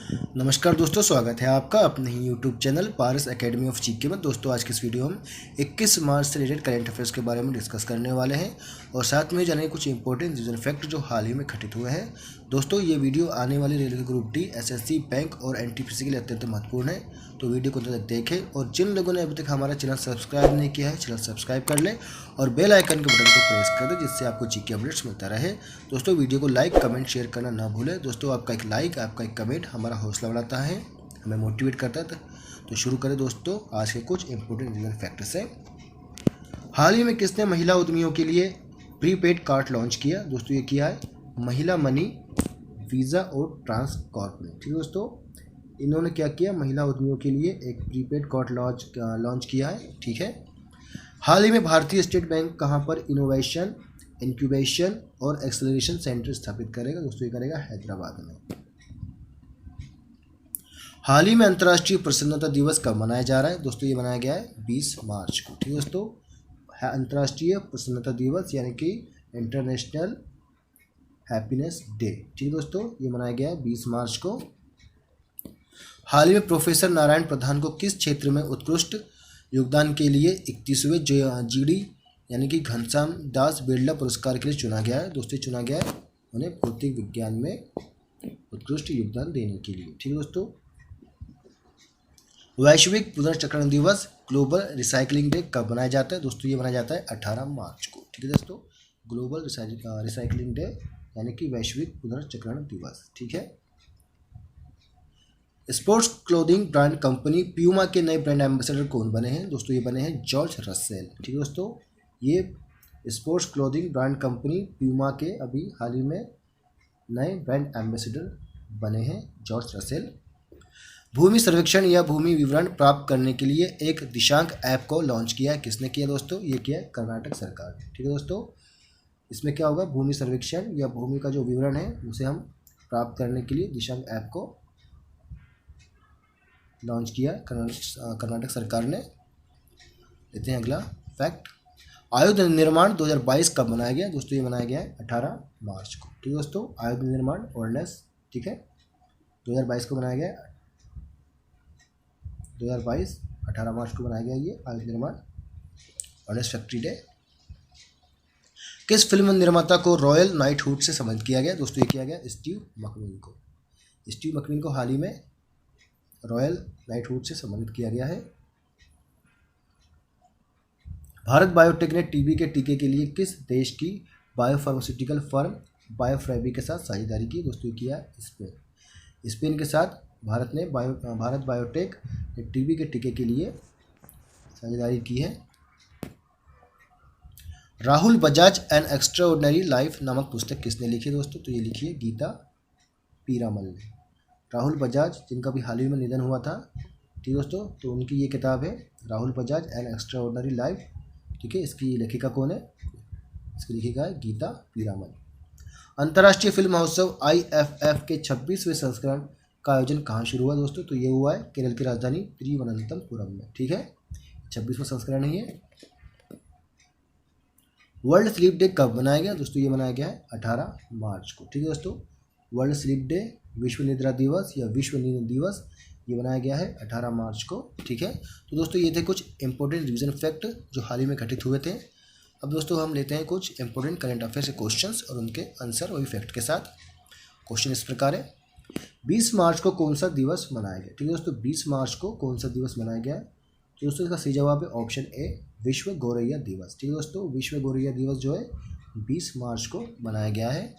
नमस्कार दोस्तों, स्वागत है आपका अपने ही YouTube channel Paras academy of GK में। दोस्तों आज की इस वीडियो हम 21 मार्च से रिलेटेड करंट अफेयर्स के बारे में डिस्कस करने वाले हैं और साथ में जानेंगे कुछ इंपॉर्टेंट रीजन फैक्ट जो हाल ही में घटित हुए हैं। दोस्तों ये वीडियो आने वाली railway group D, SSC, bank और एनटीपीसी के लिए अत्यंत महत्वपूर्ण है, तो वीडियो को अंत तक देखें। और जिन लोगों ने अभी तक हमारा चैनल सब्सक्राइब नहीं किया है, चैनल सब्सक्राइब कर लें और बेल आइकन के बटन को प्रेस कर दें, जिससे आपको जीके अपडेट्स मिलता रहे। दोस्तों वीडियो को लाइक, कमेंट, शेयर करना ना भूलें। दोस्तों आपका एक लाइक, आपका एक कमेंट हमारा हौसला बढ़ाता है, हमें मोटिवेट करता है। तो शुरू करें दोस्तों आज के कुछ इंपोर्टेंट रीजन फैक्टर से। हाल ही में किसने महिला उद्यमियों के लिए प्रीपेड कार्ड लॉन्च किया? दोस्तों ये किया है महिला मनी, वीज़ा और ट्रांसकॉर्पोरेट। ठीक है दोस्तों, इन्होंने क्या किया, महिला उद्यमियों के लिए एक प्रीपेड कार्ड लॉन्च किया है। ठीक है। हाल ही में भारतीय स्टेट बैंक कहाँ पर इनोवेशन, इंक्यूबेशन और एक्सेलरेशन सेंटर स्थापित करेगा? दोस्तों ये करेगा हैदराबाद में। हाल ही में अंतर्राष्ट्रीय प्रसन्नता दिवस कब मनाया जा रहा है? दोस्तों ये मनाया गया है 20 मार्च को। ठीक है दोस्तों, अंतर्राष्ट्रीय प्रसन्नता दिवस यानी कि इंटरनेशनल हैप्पीनेस डे। ठीक है दोस्तों, ये मनाया गया है 20 मार्च को। हाल ही में प्रोफेसर नारायण प्रधान को किस क्षेत्र में उत्कृष्ट योगदान के लिए 31वें जीडी यानी कि घनश्याम दास बिरला पुरस्कार के लिए चुना गया है? दोस्तों चुना गया है उन्हें भौतिक विज्ञान में उत्कृष्ट योगदान देने के लिए। ठीक है दोस्तों, वैश्विक पुनर्चक्रण दिवस, ग्लोबल रिसाइकलिंग डे कब मनाया जाता है? दोस्तों ये मनाया जाता है 18 मार्च को। ठीक है दोस्तों, ग्लोबल रिसाइकलिंग डे यानी कि वैश्विक पुनर्चक्रण दिवस। ठीक है। Sports clothing brand company Puma के नए ब्रांड एम्बेसडर कौन बने हैं? दोस्तों ये बने हैं जॉर्ज रसेल। ठीक है दोस्तों, ये sports clothing brand company Puma के अभी हाल ही में नए ब्रांड एम्बेसडर बने हैं जॉर्ज रसेल। भूमि सर्वेक्षण या भूमि विवरण प्राप्त करने के लिए एक दिशांक ऐप को लॉन्च किया है। किसने किया दोस्तों? ये किया है कर्नाटक सरकार ने। ठीक है दोस्तों, इसमें क्या होगा, भूमि सर्वेक्षण या भूमि का जो विवरण है उसे हम प्राप्त करने के लिए दिशांक ऐप को लॉन्च किया है कर्नाटक सरकार ने। लेते हैं अगला फैक्ट। आयुध निर्माण 2022 कब मनाया गया? दोस्तों ये मनाया गया है 18 मार्च को। ठीक है दोस्तों, आयुध निर्माण ऑर्डिनेंस, ठीक है, 2022 को बनाया गया है। 2022 18 मार्च को बनाया गया ये आयुध निर्माण ऑर्डिनेंस फैक्ट्री डे। किस फिल्म निर्माता को रॉयल नाइटहुड से सम्मानित किया गया? दोस्तों ये किया गया स्टीव मैकक्वीन को। स्टीव मैकक्वीन को हाल ही में रॉयल नाइटहुड से सम्मानित किया गया है। भारत बायोटेक ने टीबी के टीके के लिए किस देश की बायोफार्मास्यूटिकल फर्म बायोफ्रेवी के साथ साझेदारी की? दोस्तों किया स्पेन। स्पेन के साथ भारत बायोटेक ने टीबी के टीके के लिए साझेदारी की है। Rahul Bajaj N extraordinary life नामक पुस्तक किसने लिखी? दोस्तों तो ये लिखी है गीता पीरामल ने। राहुल बजाज जिनका भी हाल ही में निधन हुआ था, ठीक है दोस्तों, तो उनकी ये किताब है Rahul Bajaj N extraordinary life. ठीक है, इसकी लेखिका कौन है? इसकी लेखिका है गीता पीरामल। अंतर्राष्ट्रीय फिल्म महोत्सव IFF के 26वें संस्करण का आयोजन कहाँ शुरू हुआ? दोस्तों तो ये हुआ है केरल की राजधानी तिरुवनंतपुरम में। ठीक है, 26वां संस्करण है ये। वर्ल्ड स्लीप डे कब मनाया गया? दोस्तों ये मनाया गया है 18 मार्च को। ठीक है दोस्तों, वर्ल्ड स्लीप डे, विश्व निद्रा दिवस या विश्व नींद दिवस, ये बनाया गया है 18 मार्च को। ठीक है, तो दोस्तों ये थे कुछ इंपॉर्टेंट रिवीजन फैक्ट जो हाल ही में घटित हुए थे। अब दोस्तों हम लेते हैं कुछ इंपॉर्टेंट करंट अफेयर्स के क्वेश्चंस और उनके आंसर वही फैक्ट के साथ। क्वेश्चन इस प्रकार है, 20 मार्च को कौन सा दिवस मनाया गया? ठीक है दोस्तों, 20 मार्च को कौन सा दिवस मनाया गया? तो दोस्तों इसका सही जवाब है ऑप्शन ए, विश्व गौरैया दिवस। ठीक है दोस्तों, विश्व गौरैया दिवस जो है 20 मार्च को मनाया गया है।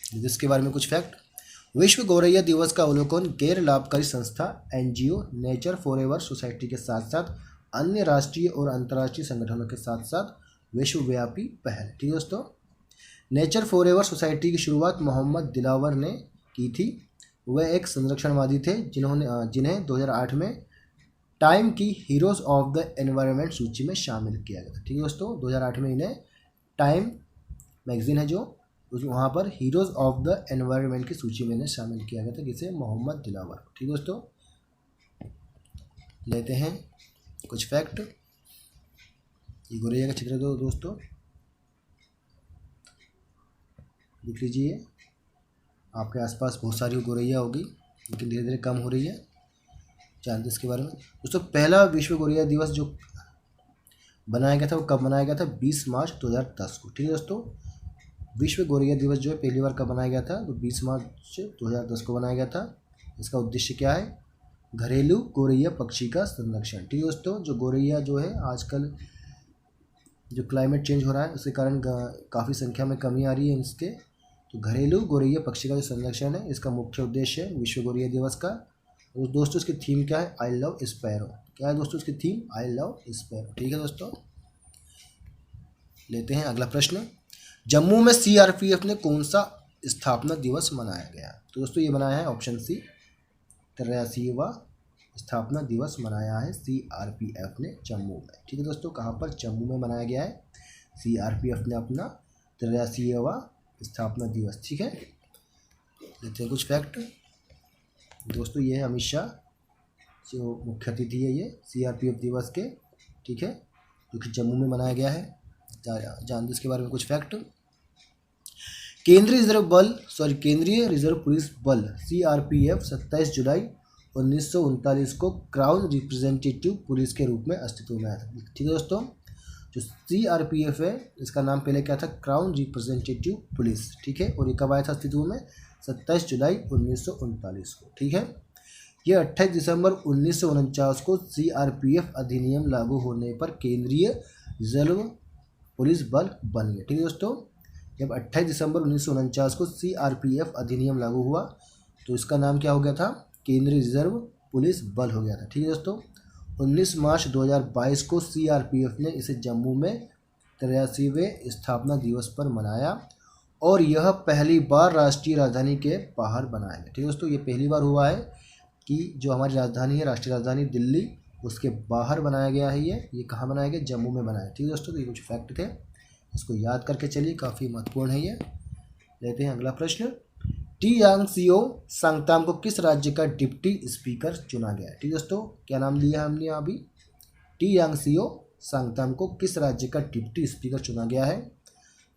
जिसके बारे में कुछ फैक्ट। विश्व गौरैया दिवस का अवलोकन गैर लाभकारी संस्था NGO नेचर फॉरएवर सोसाइटी के साथ साथ अन्य राष्ट्रीय और अंतर्राष्ट्रीय संगठनों के साथ साथ विश्वव्यापी पहल। ठीक है दोस्तों, नेचर फॉरएवर सोसाइटी की शुरुआत मोहम्मद दिलावर ने की थी। वह एक संरक्षणवादी थे जिन्हें 2008 में टाइम की हीरोज़ ऑफ द एनवायरनमेंट सूची में शामिल किया गया था। ठीक है दोस्तों, 2008 में इन्हें टाइम मैगजीन है जो वहाँ पर हीरोज़ ऑफ द एनवायरनमेंट की सूची में इन्हें शामिल किया गया था, किसे? मोहम्मद दिलावर। ठीक है दोस्तों, लेते हैं कुछ फैक्ट। ये गौरैया का चित्र दो दोस्तों, लिख लीजिए। आपके आसपास बहुत सारी गौरैया होगी, लेकिन धीरे धीरे कम हो रही है। जानते इसके बारे में दोस्तों। पहला विश्व गौरैया दिवस जो बनाया गया था वो कब बनाया गया था? 20 मार्च 2010 को। ठीक है दोस्तों, विश्व गौरैया दिवस जो है पहली बार कब बनाया गया था? तो 20 मार्च 2010 को बनाया गया था। इसका उद्देश्य क्या है? घरेलू गौरैया पक्षी का संरक्षण। ठीक है दोस्तों, जो गौरैया जो है आजकल जो क्लाइमेट चेंज हो रहा है उसके कारण काफ़ी संख्या में कमी आ रही है इसके, तो घरेलू गौरैया पक्षी का जो संरक्षण है इसका मुख्य उद्देश्य है विश्व गौरैया दिवस का। और दोस्तों इसकी थीम क्या है? I love sparrow. क्या है दोस्तों इसकी थीम? I love sparrow. ठीक है दोस्तों, लेते हैं अगला प्रश्न। जम्मू में सीआरपीएफ ने कौन सा स्थापना दिवस मनाया गया? तो दोस्तों ये बनाया है ऑप्शन सी, 83वां स्थापना दिवस मनाया है सीआरपीएफ ने जम्मू में। ठीक है दोस्तों, कहाँ पर? जम्मू में मनाया गया है सीआरपीएफ ने अपना 83वां स्थापना दिवस। ठीक है, लेते हैं कुछ फैक्ट। दोस्तों ये है अमित शाह जो मुख्य अतिथि है ये सीआरपीएफ दिवस के। ठीक है, जो कि जम्मू में मनाया गया है। जानते इसके बारे में कुछ फैक्ट। केंद्रीय रिजर्व पुलिस बल सीआरपीएफ 27 जुलाई 1939 को क्राउन रिप्रेजेंटेटिव पुलिस के रूप में अस्तित्व में आया था। ठीक है दोस्तों, जो सीआरपीएफ है इसका नाम पहले क्या था? Crown representative police. ठीक है, और ये कब आया था अस्तित्व में? 27 जुलाई 1939 को। ठीक है, ये 28 दिसंबर 1949 को सीआरपीएफ अधिनियम लागू होने पर केंद्रीय रिजर्व पुलिस बल बन गया। ठीक है दोस्तों, जब 28 दिसंबर 1949 को सीआरपीएफ अधिनियम लागू हुआ तो इसका नाम क्या हो गया था? केंद्रीय रिजर्व पुलिस बल हो गया था। ठीक है दोस्तों, 19 मार्च 2022 को सीआरपीएफ ने इसे जम्मू में 83वें स्थापना दिवस पर मनाया और यह पहली बार राष्ट्रीय राजधानी के बाहर बनाया गया। ठीक है दोस्तों, ये पहली बार हुआ है कि जो हमारी राजधानी है, राष्ट्रीय राजधानी दिल्ली, उसके बाहर बनाया गया है। ये कहाँ बनाया गया? जम्मू में बनाया। ठीक है दोस्तों, तो ये कुछ फैक्ट थे, इसको याद करके चलिए, काफ़ी महत्वपूर्ण है ये। लेते हैं अगला प्रश्न। टी यांगसियो सांगताम को किस राज्य का डिप्टी स्पीकर चुना गया है? ठीक है दोस्तों, क्या नाम लिया हमने अभी? टी यांगसियो सांगताम को किस राज्य का डिप्टी स्पीकर चुना गया है?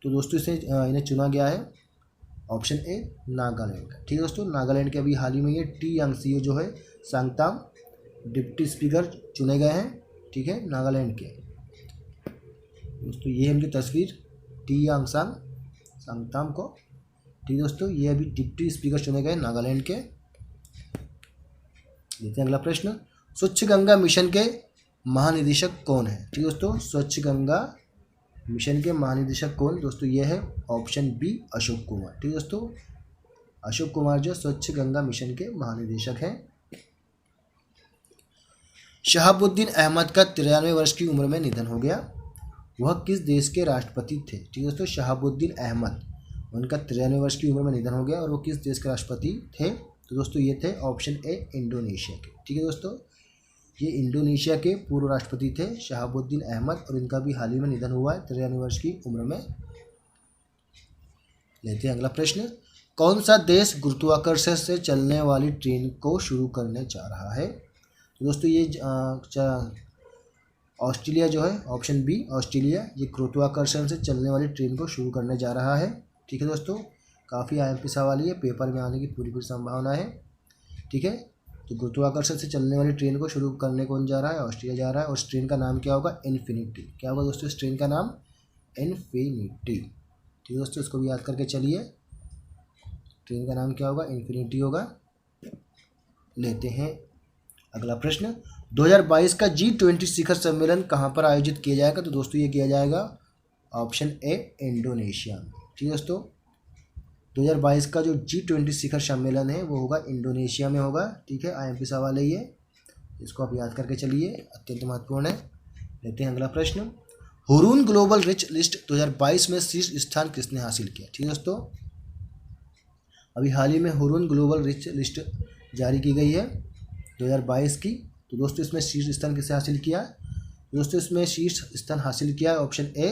तो दोस्तों इन्हें चुना गया है ऑप्शन ए, नागालैंड का। ठीक है दोस्तों, नागालैंड के अभी हाल ही में ये टी यांगसियो जो है सांगताम डिप्टी स्पीकर चुने गए हैं। ठीक है, नागालैंड के। दोस्तों ये है इनकी तस्वीर, टी सांगताम को। ठीक है दोस्तों, ये अभी डिप्टी स्पीकर चुने गए नागालैंड के। देखते हैं अगला प्रश्न। स्वच्छ गंगा मिशन के महानिदेशक कौन है? ठीक है दोस्तों, स्वच्छ गंगा मिशन के महानिदेशक कौन? दोस्तों ये है ऑप्शन बी, अशोक कुमार। ठीक है दोस्तों, अशोक कुमार जो स्वच्छ गंगा मिशन के महानिदेशक हैं। शहाबुद्दीन अहमद का 93 वर्ष की उम्र में निधन हो गया। वह किस देश के राष्ट्रपति थे? ठीक है दोस्तों, शहाबुद्दीन अहमद, उनका 93 वर्ष की उम्र में निधन हो गया और वो किस देश के राष्ट्रपति थे? तो दोस्तों ये थे ऑप्शन ए, इंडोनेशिया के। ठीक है दोस्तों, ये इंडोनेशिया के पूर्व राष्ट्रपति थे शहाबुद्दीन अहमद, और इनका भी हाल ही में निधन हुआ है 93 वर्ष की उम्र में। लेते हैं अगला प्रश्न। कौन सा देश गुरुत्वाकर्षण से चलने वाली ट्रेन को शुरू करने जा रहा है? तो दोस्तों ये ऑस्ट्रेलिया जो है, ऑप्शन बी ऑस्ट्रेलिया, ये गुरुत्वाकर्षण से चलने वाली ट्रेन को शुरू करने जा रहा है। ठीक है दोस्तों, काफ़ी आईएमपी सवाल है, पेपर में आने की पूरी संभावना है। ठीक है, तो गुरुत्वाकर्षण से चलने वाली ट्रेन को शुरू करने कौन जा रहा है? ऑस्ट्रेलिया जा रहा है। और इस ट्रेन का नाम क्या होगा? इन्फिनिटी। क्या होगा दोस्तों इस ट्रेन का नाम? इन्फिनिटी। ठीक है दोस्तों, इसको भी याद करके चलिए, ट्रेन का नाम क्या होगा? इन्फिनिटी होगा। लेते हैं अगला प्रश्न। 2022 का G20 शिखर सम्मेलन कहाँ पर आयोजित किया जाएगा? तो दोस्तों ये किया जाएगा ऑप्शन ए, इंडोनेशिया में। ठीक है दोस्तों, 2022 का जो G20 शिखर सम्मेलन है वो होगा इंडोनेशिया में होगा। ठीक है, आईएमपी सवाल है ये, इसको आप याद करके चलिए, अत्यंत महत्वपूर्ण है। लेते हैं अगला प्रश्न। हुरून ग्लोबल रिच लिस्ट 2022 में शीर्ष स्थान किसने हासिल किया? ठीक है दोस्तों, अभी हाल ही में हुरून ग्लोबल रिच लिस्ट जारी की गई है 2022 की। तो दोस्तों इसमें शीर्ष स्थान किसने हासिल किया? दोस्तों इसमें शीर्ष स्थान हासिल किया है ऑप्शन ए,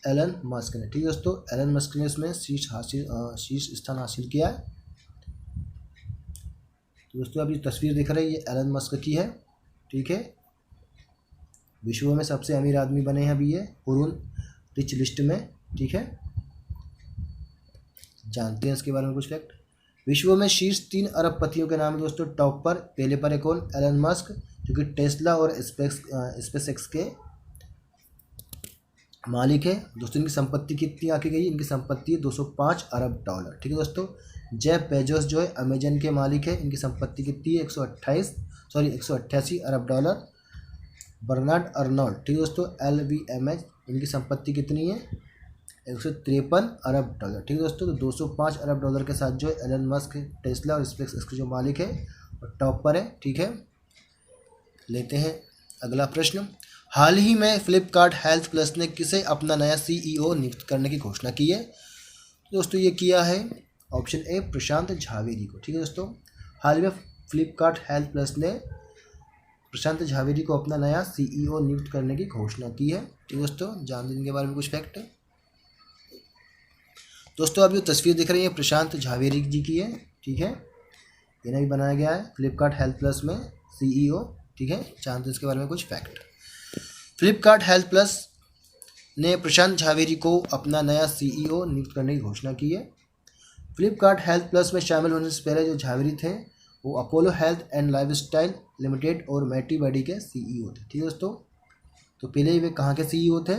एलन मस्क ने। ठीक है दोस्तों, एलन मस्क ने इसमें शीर्ष स्थान हासिल किया है। तो दोस्तों अभी तस्वीर दिख रही है ये एलन मस्क की है। ठीक है, विश्व में सबसे अमीर आदमी बने हैं अभी ये हुरून रिच लिस्ट में। ठीक है, जानते हैं इसके बारे में कुछ फैक्ट। विश्व में शीर्ष 3 अरबपतियों के नाम है दोस्तों। टॉप पर पहले पर है कौन? एलन मस्क, जो कि टेस्ला और स्पेसएक्स के मालिक है दोस्तों। इनकी संपत्ति कितनी आकी गई? इनकी संपत्ति है 205 अरब डॉलर। ठीक है दोस्तों। जेफ बेजोस जो है अमेजन के मालिक है, इनकी संपत्ति कितनी है? 188 अरब डॉलर। बर्नार्ड अर्नोल्ड, ठीक है दोस्तों, LVMH, इनकी संपत्ति कितनी है? 153 अरब डॉलर। ठीक है दोस्तों। तो 205 अरब डॉलर के साथ जो है एलन मस्क, टेस्ला और स्पेसएक्स के जो मालिक है और टॉप पर है। ठीक है, लेते हैं अगला प्रश्न। हाल ही में फ्लिपकार्ट हेल्थ प्लस ने किसे अपना नया CEO नियुक्त करने की घोषणा की है? दोस्तों ये किया है ऑप्शन ए प्रशांत झावेरी को। ठीक है दोस्तों। हाल में फ्लिपकार्ट हेल्थ प्लस ने प्रशांत झावेरी को अपना नया CEO नियुक्त करने की घोषणा की है। ठीक है दोस्तों। जान देने के बारे में कुछ फैक्ट है दोस्तों। आप जो तस्वीर दिख रही है प्रशांत झावेरी जी की है। ठीक है, इन्हें भी बनाया गया है फ्लिपकार्ट हेल्थ प्लस में CEO। ठीक है, जानते हैं इसके बारे में कुछ फैक्ट। फ्लिपकार्ट हेल्थ प्लस ने प्रशांत झावेरी को अपना नया CEO नियुक्त करने की घोषणा की है। फ्लिपकार्ट हेल्थ प्लस में शामिल होने से पहले जो झावेरी थे वो Apollo health and lifestyle limited और मैट्रीबॉडी के CEO थे। ठीक है दोस्तों। तो पहले वे कहाँ के CEO थे?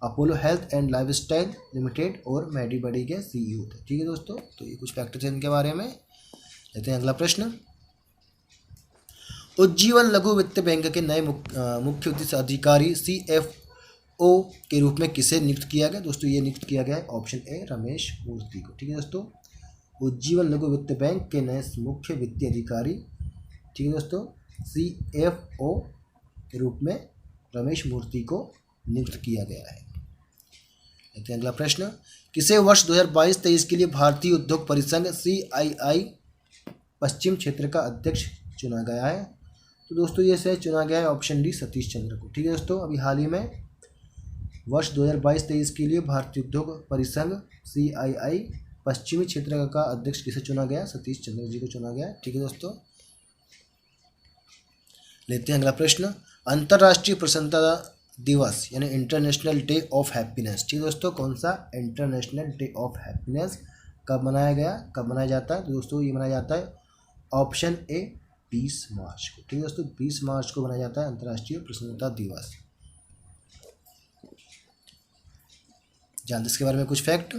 Apollo health and lifestyle limited और मैट्रीबॉडी के CEO थे। ठीक है दोस्तों। तो ये कुछ फैक्ट थे इनके बारे में। लेते हैं अगला प्रश्न। उज्जीवन लघु वित्त बैंक के नए मुख्य वित्त अधिकारी CFO के रूप में किसे नियुक्त किया गया? दोस्तों ये नियुक्त किया गया है ऑप्शन ए रमेश मूर्ति को। ठीक है दोस्तों। उज्जीवन लघु वित्त बैंक के नए मुख्य वित्तीय अधिकारी, ठीक है दोस्तों, CFO के रूप में रमेश मूर्ति को नियुक्त किया गया है। लेते हैं अगला प्रश्न। किसे वर्ष 2022-23 के लिए भारतीय उद्योग परिसंघ CII पश्चिम क्षेत्र का अध्यक्ष चुना गया है? तो दोस्तों ये से चुना गया है ऑप्शन डी सतीश चंद्र को। ठीक है दोस्तों। अभी हाल ही में वर्ष 2022-23 के लिए भारतीय उद्योग परिसंघ CII पश्चिमी क्षेत्र का अध्यक्ष किसे चुना गया? सतीश चंद्र जी को चुना गया। ठीक है दोस्तों। लेते हैं अगला प्रश्न। अंतर्राष्ट्रीय प्रसन्नता दिवस यानी इंटरनेशनल डे ऑफ हैप्पीनेस, ठीक है दोस्तों, कौन सा? इंटरनेशनल डे ऑफ हैप्पीनेस कब मनाया गया, कब मनाया जाता है? तो दोस्तों ये मनाया जाता है ऑप्शन ए 20 मार्च को। ठीक है दोस्तों। 20 मार्च को मनाया जाता है अंतर्राष्ट्रीय प्रसन्नता दिवस। जानते इसके बारे में कुछ फैक्ट।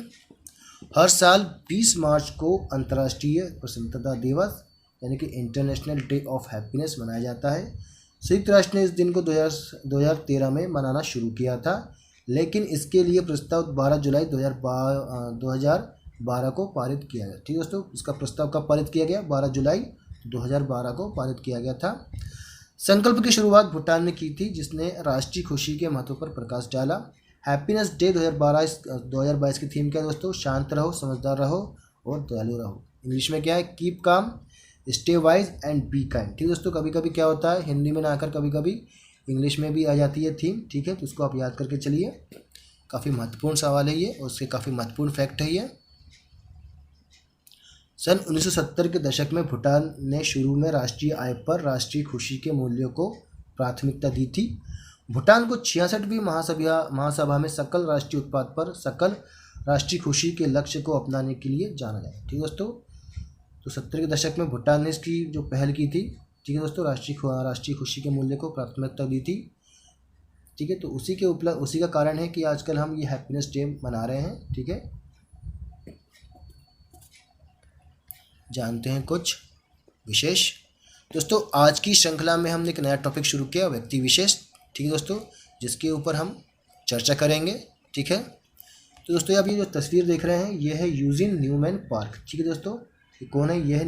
हर साल 20 मार्च को अंतर्राष्ट्रीय प्रसन्नता दिवस यानी कि इंटरनेशनल डे ऑफ हैप्पीनेस मनाया जाता है। संयुक्त राष्ट्र ने इस दिन को 2013 में मनाना शुरू किया था, लेकिन इसके लिए प्रस्ताव 12 जुलाई 2012 को पारित किया गया। ठीक है दोस्तों। इसका प्रस्ताव कब पारित किया गया? 12 जुलाई 2012 को पारित किया गया था। संकल्प की शुरुआत भूटान ने की थी, जिसने राष्ट्रीय खुशी के महत्व पर प्रकाश डाला। हैप्पीनेस डे 2022 की थीम क्या है दोस्तों? शांत रहो, समझदार रहो और दयालु रहो। इंग्लिश में क्या है? Keep calm, stay wise and be kind. ठीक है दोस्तों। कभी कभी क्या होता है, हिंदी में ना आकर कभी कभी इंग्लिश में भी आ जाती है थीम। ठीक है, तो उसको आप याद करके चलिए। काफ़ी महत्वपूर्ण सवाल है ये और उसके काफ़ी महत्वपूर्ण फैक्ट है ये। सन 1970 के दशक में भूटान ने शुरू में राष्ट्रीय आय पर राष्ट्रीय खुशी के मूल्यों को प्राथमिकता दी थी। भूटान को 66वीं महासभा में सकल राष्ट्रीय उत्पाद पर सकल राष्ट्रीय खुशी के लक्ष्य को अपनाने के लिए जाना जाता है। ठीक है दोस्तों। तो 70 के दशक में भूटान ने इसकी जो पहल की थी, ठीक है दोस्तों, राष्ट्रीय खुशी के मूल्य को प्राथमिकता दी थी। ठीक है, तो उसी का कारण है कि आजकल हम ये हैप्पीनेस डे मना रहे हैं। ठीक है, जानते हैं कुछ विशेष। दोस्तों आज की श्रृंखला में हमने एक नया टॉपिक शुरू किया, व्यक्ति विशेष। ठीक है दोस्तों, जिसके यूपर हम चर्चा करेंगे। ठीक है, तो दोस्तों आप ये जो तस्वीर देख रहे हैं ये है यूजिन न्यूमैन पार्क। ठीक है दोस्तों, ये कौन है? ये है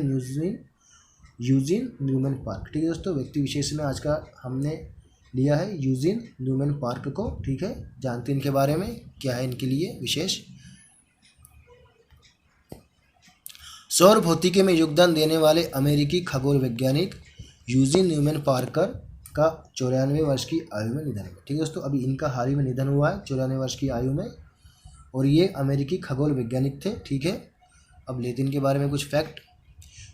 यूजिन न्यूमैन पार्क। ठीक है दोस्तों, व्यक्ति विशेष में आज का हमने लिया है यूजिन न्यूमैन पार्क को। ठीक है, जानते हैं इनके बारे में क्या है इनके लिए विशेष। सौर भौतिकी में योगदान देने वाले अमेरिकी खगोल वैज्ञानिक यूजिन न्यूमैन पार्कर का 94 वर्ष की आयु में निधन हुआ। ठीक है दोस्तों, अभी इनका हाल ही में निधन हुआ है 94 वर्ष की आयु में, और ये अमेरिकी खगोल वैज्ञानिक थे। ठीक है, अब लेते हैं इनके बारे में कुछ फैक्ट।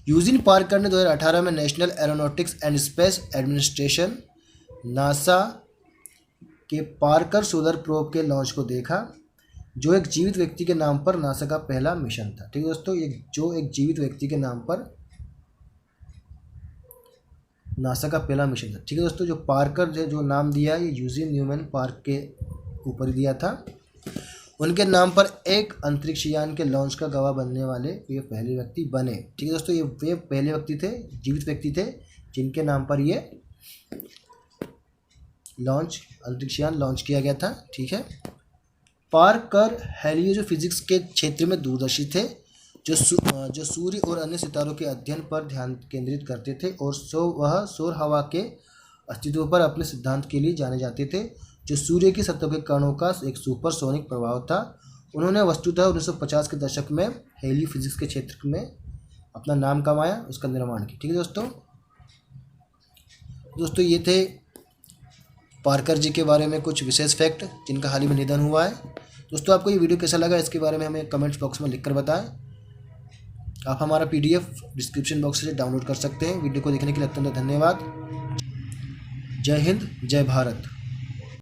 यूजिन पार्कर ने 2018 में national aeronautics and space administration NASA के पार्कर सोलर प्रोब के लॉन्च को देखा। जो एक जीवित व्यक्ति के नाम पर नासा का पहला मिशन था। ठीक है दोस्तों, ये जो एक जीवित व्यक्ति के नाम पर नासा का पहला मिशन था। ठीक है दोस्तों, जो पार्कर जो नाम दिया ये यूजीन न्यूमैन पार्क के ऊपर दिया था। उनके नाम पर एक अंतरिक्ष यान के लॉन्च का गवाह बनने वाले ये पहले व्यक्ति बने। ठीक है दोस्तों, ये वे पहले व्यक्ति थे, जीवित व्यक्ति थे, जिनके नाम पर ये अंतरिक्ष यान लॉन्च किया गया था। ठीक है, पार्कर हेलियो जो फिजिक्स के क्षेत्र में दूरदर्शी थे, जो सूर्य और अन्य सितारों के अध्ययन पर ध्यान केंद्रित करते थे, और वह सौर हवा के अस्तित्व पर अपने सिद्धांत के लिए जाने जाते थे, जो सूर्य की सतह के कणों का एक सुपरसोनिक प्रभाव था। उन्होंने वस्तुतः 1950 के दशक में हेलियो फिजिक्स के क्षेत्र में अपना नाम कमाया, उसका निर्माण किया। ठीक है दोस्तों ये थे पार्कर जी के बारे में कुछ विशेष फैक्ट जिनका हाल ही में निधन हुआ है। दोस्तों आपको ये वीडियो कैसा लगा इसके बारे में हमें कमेंट्स बॉक्स में लिखकर बताएं। आप हमारा PDF डिस्क्रिप्शन बॉक्स से डाउनलोड कर सकते हैं। वीडियो को देखने के लिए अत्यंत धन्यवाद। जय हिंद, जय भारत।